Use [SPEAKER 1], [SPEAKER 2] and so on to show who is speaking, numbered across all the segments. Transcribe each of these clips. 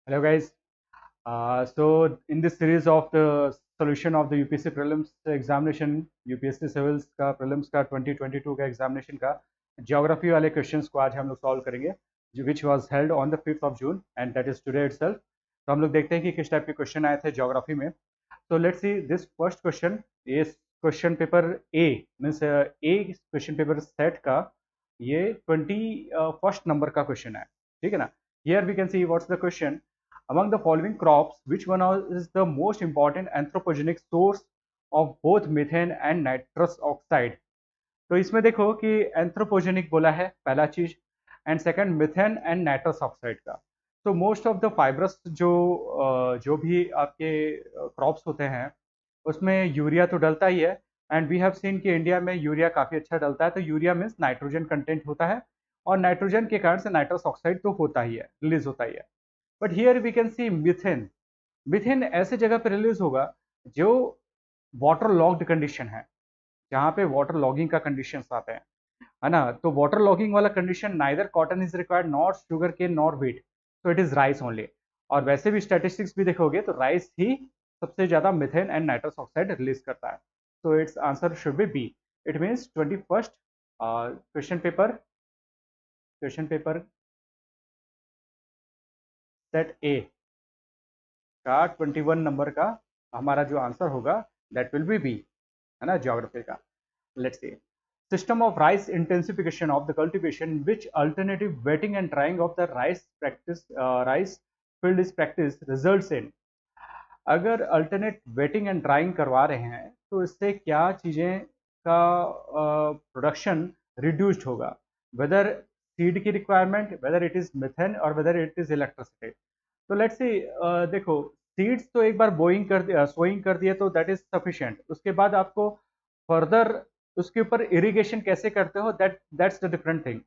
[SPEAKER 1] Hello guys. So in this series of the solution of the UPSC prelims examination, UPSC civils का prelims का 2022 का examination का geography वाले questions को आज हम लोग solve करेंगे, which was held on the 5th of June and that is today itself. तो हम लोग देखते हैं कि किस टाइप के क्वेश्चन आए थे geography में. So let's see this first question is question paper A means A question paper set का ये 21st नंबर का क्वेश्चन है, ठीक है ना. Here we can see what's the question. Among the following crops, which one is the most important anthropogenic source of both methane and nitrous oxide? तो इसमें देखो कि एंथ्रोपोजेनिक बोला है पहला चीज, and second methane and nitrous oxide का. तो मोस्ट ऑफ द फाइब्रस जो भी आपके क्रॉप्स होते हैं उसमें यूरिया तो डलता ही है, एंड वी हैव सीन कि इंडिया में यूरिया काफी अच्छा डलता है. तो यूरिया मीन्स नाइट्रोजन कंटेंट होता है और नाइट्रोजन के कारण से नाइट्रस ऑक्साइड तो होता ही है, रिलीज होता ही है. But here we can see methane. Methane ऐसे जगह पे रिलीज होगा जो वाटर लॉक्ड कंडीशन है, जहाँ पे वाटर लॉगिंग का कंडीशन आते हैं, है ना. तो वाटर लॉगिंग वाला condition neither cotton is required not sugar cane nor wheat, तो इट इज राइस ओनली. और वैसे भी स्टैटिस्टिक्स भी देखोगे तो राइस ही सबसे ज्यादा methane and nitrous oxide release करता है. तो it's answer should be B. It means 21st question paper set A का 21 नंबर का हमारा जो आंसर होगा दैट विल बी बी, है ना, ज्योग्राफी का. Let's see. System of rice intensification of the cultivation, which alternative wetting and drying of the rice field is practiced results in. अगर alternate waiting and drawing करवा रहे हैं तो इससे क्या चीज़ें का प्रोडक्शन रिड्यूस्ड होगा, वेदर सीड की requirement, whether it is methane और वेदर इट इज़ इलेक्ट्रिसिटी. तो लेट्स सी. देखो, सीड्स तो एक बार बोइंग कर दिया, सोइंग कर दिया तो दैट इज सफिशिएंट. उसके बाद आपको फर्दर उसके ऊपर इरिगेशन कैसे करते हो, that's the different thing.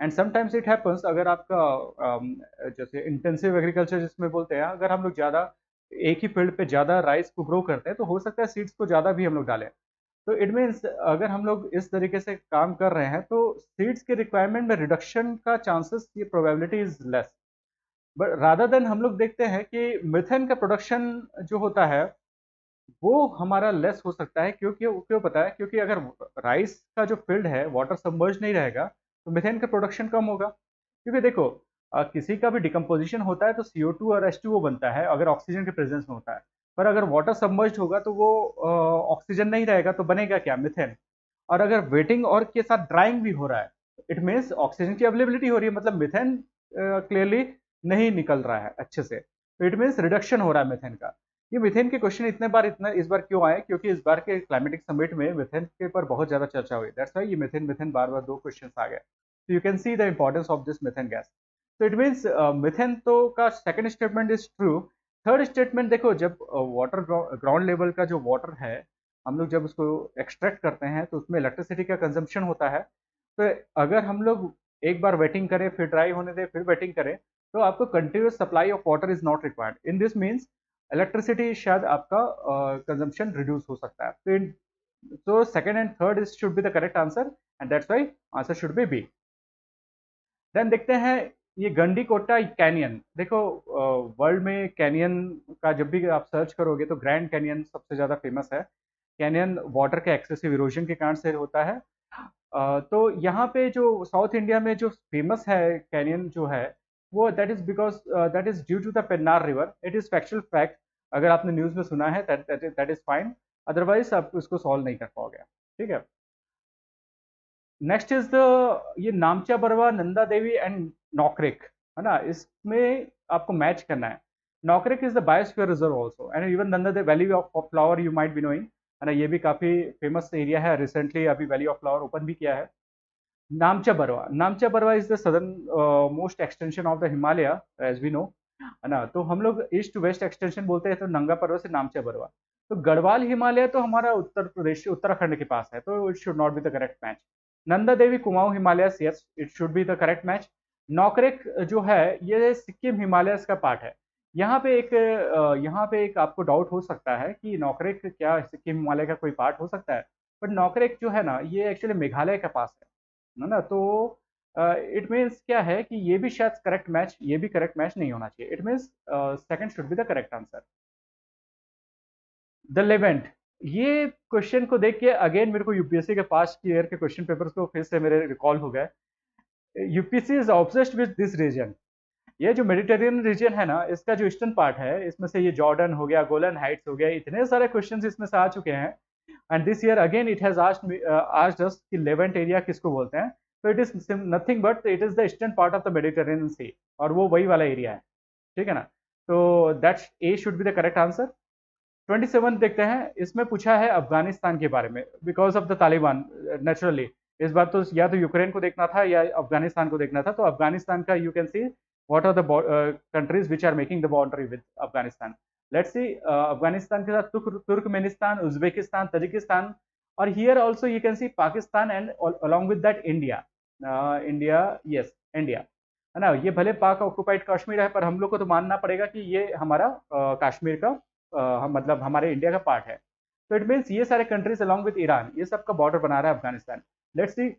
[SPEAKER 1] And sometimes it happens अगर आपका जैसे इंटेंसिव एग्रीकल्चर जिसमें बोलते हैं, अगर हम लोग ज़्यादा एक ही फील्ड पे ज़्यादा राइस को ग्रो करते हैं तो हो सकता है सीड्स को ज़्यादा भी हम लोग डालें. तो इट मीन्स अगर हम लोग इस तरीके से काम कर रहे हैं तो सीड्स के रिक्वायरमेंट में रिडक्शन का चांसेस, ये probability is less. But rather than हम लोग देखते हैं कि मिथेन का प्रोडक्शन जो होता है वो हमारा लेस हो सकता है. क्योंकि क्यों पता है, क्योंकि अगर राइस का जो फील्ड है वाटर सबमर्ज नहीं रहेगा तो मिथेन का प्रोडक्शन कम होगा. क्योंकि देखो, किसी का भी डिकम्पोजिशन होता है तो CO2 और H2O बनता है अगर ऑक्सीजन के प्रेजेंस में होता है. पर अगर वाटर सबमर्ज होगा तो वो ऑक्सीजन नहीं रहेगा तो बनेगा क्या, मिथेन. और अगर वेटिंग और के साथ ड्राइंग भी हो रहा है, इट मीन्स ऑक्सीजन की अवेलेबिलिटी हो रही है, मतलब मिथेन क्लियरली नहीं निकल रहा है अच्छे से. तो इट मीन्स रिडक्शन हो रहा है मिथेन का. ये मिथेन के क्वेश्चन इतना इस बार क्यों आए, क्योंकि इस बार के क्लाइमेटिक समिट में मिथेन के ऊपर बहुत ज्यादा चर्चा हुई. दैट्स व्हाई ये मिथेन मिथेन बार बार दो क्वेश्चन आ गए. तो you can see the importance of this methane gas. तो इट मीन्स मिथेन तो का second statement is true. Third statement देखो, जब वाटर ग्राउंड लेवल का जो वाटर है हम लोग जब उसको एक्सट्रैक्ट करते हैं तो उसमें इलेक्ट्रिसिटी का कंजम्पशन होता है. तो अगर हम लोग एक बार वेटिंग करें फिर ड्राई होने दें फिर वेटिंग करें तो आपको continuous supply of water is not required. In this means electricity शायद आपका कंजम्पशन रिड्यूस हो सकता है. तो second and third is should be the correct answer and that's why answer should be B. Then देखते हैं ये गंडीकोटा कैनियन. देखो, वर्ल्ड में कैनियन का जब भी आप सर्च करोगे तो ग्रैंड कैनियन सबसे ज़्यादा फेमस है. कैनियन वाटर के एक्सेसिव इरोजन के कारण से होता है. तो यहाँ पे जो साउथ इंडिया में जो फेमस है कैनियन जो है वो that is because that is due to the Pennar river. It is factual fact. अगर आपने न्यूज़ में सुना है दैट इज फाइन, अदरवाइज आप इसको सॉल्व नहीं कर पाओगे, ठीक है. नेक्स्ट इज द ये Namcha Barwa, Nanda Devi and Nokrek, है ना. इसमें आपको मैच करना है. Nokrek is the biosphere reserve also and even Nanda Devi valley of flower you might be knowing, है ना. ये भी काफी फेमस एरिया है, रिसेंटली अभी वैली ऑफ फ्लावर ओपन भी किया है. Namcha Barwa is the southern most extension of the Himalaya as we know, है ना. तो हम लोग ईस्ट टू वेस्ट एक्सटेंशन बोलते हैं, तो नंगा पर्वत से नामचा बरवा. तो गढ़वाल हिमालय तो हमारा उत्तर प्रदेश उत्तराखंड के पास है, तो it should not be the correct match. Nanda Devi Kumaon Himalayas, yes it should be the correct match. Nokrek जो है ये सिक्किम हिमालयस का पार्ट है. यहाँ पे एक आपको डाउट हो सकता है कि नौकरेक क्या सिक्किम हिमालय का कोई पार्ट हो सकता है. बट नौकरेक जो है ना ये एक्चुअली मेघालय के पास है ना. तो इट मीन्स क्या है कि ये भी शायद करेक्ट मैच, ये भी करेक्ट मैच नहीं होना चाहिए। It means second should be the correct answer. The Levant, ये क्वेश्चन को देख के अगेन मेरे को यूपीएससी के पास्ट ईयर के क्वेश्चन पेपर्स को फिर से मेरे रिकॉल हो गए। UPSC is obsessed with this region. ये जो मेडिटेरियन रीजन है ना, इसका जो ईस्टर्न पार्ट है, इसमें से ये जॉर्डन हो गया, गोलन हाइट्स हो गया, इतने सारे क्वेश्चंस इसमें से आ चुके हैं। And this year again it has asked us कि लेवेंट एरिया किसको बोलते हैं। तो it is nothing but it is the eastern part of the Mediterranean sea, और वो वही वाला एरिया है, ठीक है ना। तो that's a should be the correct answer. 27 देखते हैं, इसमें पूछा है अफगानिस्तान के बारे में, because of the Taliban naturally. इस बार तो या तो यूक्रेन को देखना था या अफगानिस्तान को देखना था। तो अफगानिस्तान का you can see what are the countries which are making the boundary with Afghanistan. Let's see, Afghanistan के साथ तुर्कमेनिस्तान, उज्बेकिस्तान, तजिकिस्तान, और here also you can see Pakistan and along with that India. India, yes India, है ना। ये भले पाक occupied Kashmir है, पर हम लोग को तो मानना पड़ेगा कि ये हमारा कश्मीर का मतलब हमारे इंडिया का पार्ट है। तो इट मीन्स ये सारे कंट्रीज अलॉन्ग विद ईरान, ये सब का बॉर्डर बना रहा है अफगानिस्तान। लेट्स सी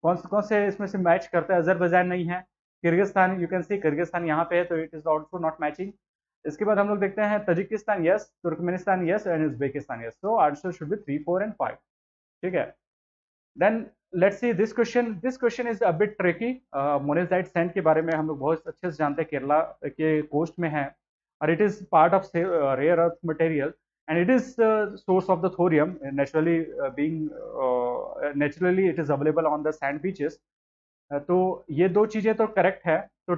[SPEAKER 1] कौन से इसमें से मैच करता है। अजरबैजान नहीं है, Kyrgyzstan, you can see Kyrgyzstan यहाँ पे है, तो it is also not matching. इसके बाद हम लोग देखते हैं Tajikistan yes, Turkmenistan yes, and Uzbekistan yes. So answer should be 3, 4 and 5, ठीक है। Then let's see this question, this question is a bit tricky. Monazite sand के बारे में हम लोग बहुत अच्छे से जानते हैं, केरला के कोस्ट में है, और it is part of rare earth material, and it is source of the thorium naturally being, naturally it is available on the sand beaches. तो ये दो चीजें तो करेक्ट है। तो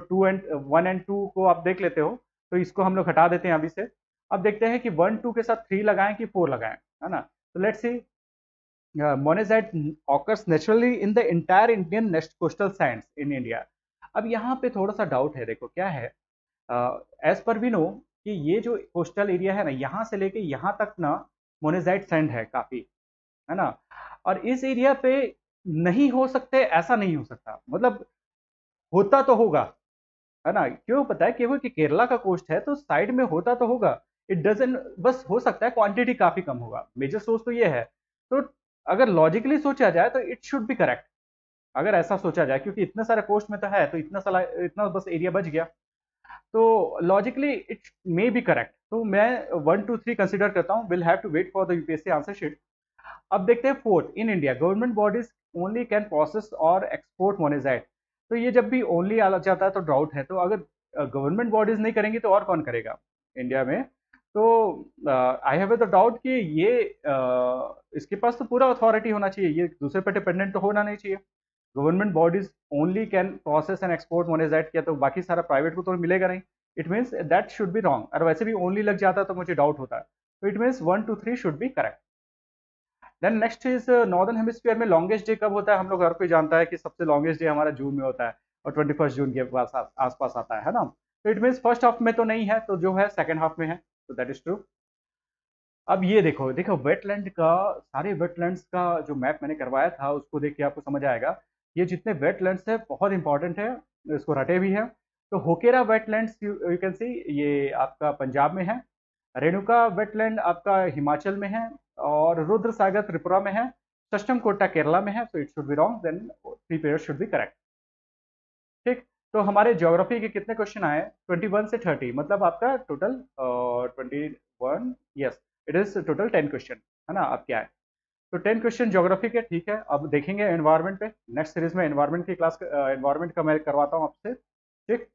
[SPEAKER 1] 1 एंड 2 को आप देख लेते हो, तो इसको हम लोग हटा देते हैं अभी से। अब देखते हैं कि 1, 2 के साथ 3 लगाएं कि 4 लगाएं, है ना। तो let's see, monazite occurs naturally in the entire Indian nest coastal sands in India. अब यहाँ पे थोड़ा सा डाउट है, देखो क्या है। एज पर वी नो कि ये जो कोस्टल एरिया है ना, यहाँ से लेके यहाँ तक ना मोनेजाइट सैंड है काफी, है ना। और इस एरिया पे नहीं हो सकते, ऐसा नहीं हो सकता, मतलब होता तो होगा, है ना। क्यों पता है, क्योंकि केरला का कोस्ट है तो साइड में होता तो होगा। इट डजन, बस हो सकता है क्वांटिटी काफी कम होगा, मेजर सोर्स तो ये है। तो अगर लॉजिकली सोचा जाए तो इट शुड बी करेक्ट, अगर ऐसा सोचा जाए, क्योंकि इतने सारे कोस्ट में तो है, तो इतना सारा, इतना बस एरिया बच गया। तो logically it may be correct. तो मैं 1, 2, 3 कंसिडर करता हूँ। Will have to wait for the UPSC answer sheet. अब देखते हैं fourth, in India government bodies only can process और एक्सपोर्ट मोनेजाइट। तो ये जब भी ओनली आ जाता है तो डाउट है। तो अगर गवर्नमेंट बॉडीज नहीं करेंगी तो और कौन करेगा इंडिया में। तो आई हैव द डाउट कि ये इसके पास तो पूरा अथॉरिटी होना चाहिए, ये दूसरे पर डिपेंडेंट तो होना नहीं चाहिए। Government bodies only can process and export monazite किया, तो बाकी सारा प्राइवेट को तो मिलेगा नहीं। It means that should be wrong, और वैसे भी ओनली लग जाता तो मुझे डाउट होता। तो it means 1, 2, 3 should be correct. Then next is northern hemisphere में लॉन्गेस्ट डे कब होता है। हम लोग हर कोई जानता है कि सबसे लॉन्गेस्ट डे हमारा जून में होता है, और 21 जून के पास आसपास आता है ना। तो इट मीन्स फर्स्ट हाफ में तो नहीं है, तो जो है सेकंड हाफ में है, तो दैट इज ट्रू। अब ये देखो देखो वेटलैंड का, सारे वेटलैंड्स का जो मैप मैंने करवाया था उसको देख के आपको समझ आएगा। ये जितने वेटलैंड्स है बहुत इंपॉर्टेंट है, इसको रटे भी है। तो होकेरा वेटलैंड्स यू कैन सी, ये आपका पंजाब में है। रेणुका वेटलैंड आपका हिमाचल में है, और रुद्र सागर त्रिपुरा में है। सष्टम कोटा केरला में है। तो it should be wrong, then 3 pair should be correct, ठीक। तो हमारे ज्योग्राफी के कितने क्वेश्चन आए, 21 से 30, मतलब आपका total 21, yes it is total 10 question, है ना। अब क्या है, तो 10 क्वेश्चन ज्योग्राफी के, ठीक है। अब देखेंगे एनवायरनमेंट पे, नेक्स्ट सीरीज में एनवायरनमेंट की क्लास, एनवायरनमेंट का मैं करवाता हूँ आपसे, ठीक।